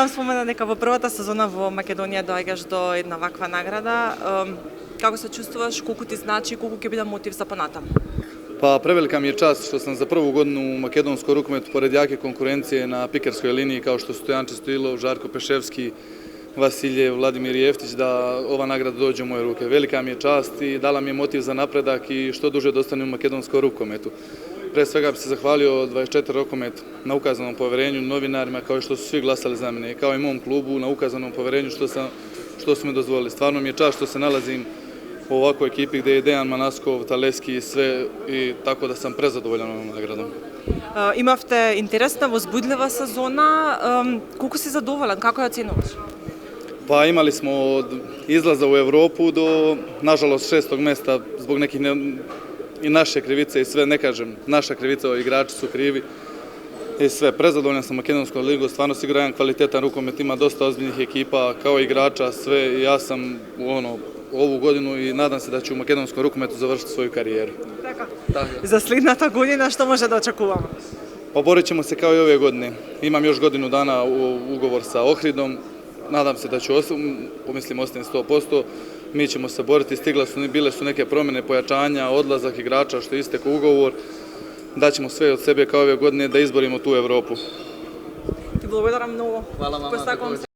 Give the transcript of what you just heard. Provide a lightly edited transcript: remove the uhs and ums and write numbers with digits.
Сам спомена дека во првата сезона во Македонија доаѓаш до една ваква награда. Како се чувствуваш, колку ти значи, колку ќе биде мотив за понатаму? Pa prevelika mi je čast što sam za prvu godinu u makedonskom rukometu pored jake konkurencije na pikerskoj liniji kao što su Stojanče Stojilov, Žarko Peševski, Vasiljev, Vladimir Jeftić, da ova nagrada dođe u moje ruke. Velika mi je čast i dala mi je motiv za napredak i što duže da ostanem u makedonskom rukometu. Pre svega bi se zahvalio 24 rukomet na ukazanom poverenju, novinarima kao što su svi glasali za mene, kao i mom klubu na ukazanom poverenju što su mi dozvolili. Stvarno mi je čast što se nalazim u ovakvoj ekipi gde je Dejan Manaskov, Taleski i sve, i tako da sam prezadovoljan ovom nagradom. Имавте интересна, возбудлива сезона. Колку си задоволен? Како ја оценуваш? Pa imali smo od izlaza u Evropu do, nažalost, 6. mesta zbog nekih i naše krivice i sve, ne kažem, naša krivica, igrači su krivi i sve. Prezadovoljan sam Makedonskom ligu, stvarno si igra jedan kvalitetan rukomet, ima dosta ozbiljnih ekipa, kao igrača, sve, i ja sam ovu godinu i nadam se da ću u makedonskom rukometu završiti svoju karijeru. Така. За следната година што може да очекуваме? Pa borit ćemo se kao i ove godine. Imam još godinu dana ugovor sa Ohridom. Nadam se da ću ostati 100%. Mi ćemo se boriti. Bile su neke promjene, pojačanja, odlazak igrača što je istekao ugovor. Daćemo sve od sebe kao ove godine da izborimo tu Evropu. Ti благодарам многу. Hvala vama.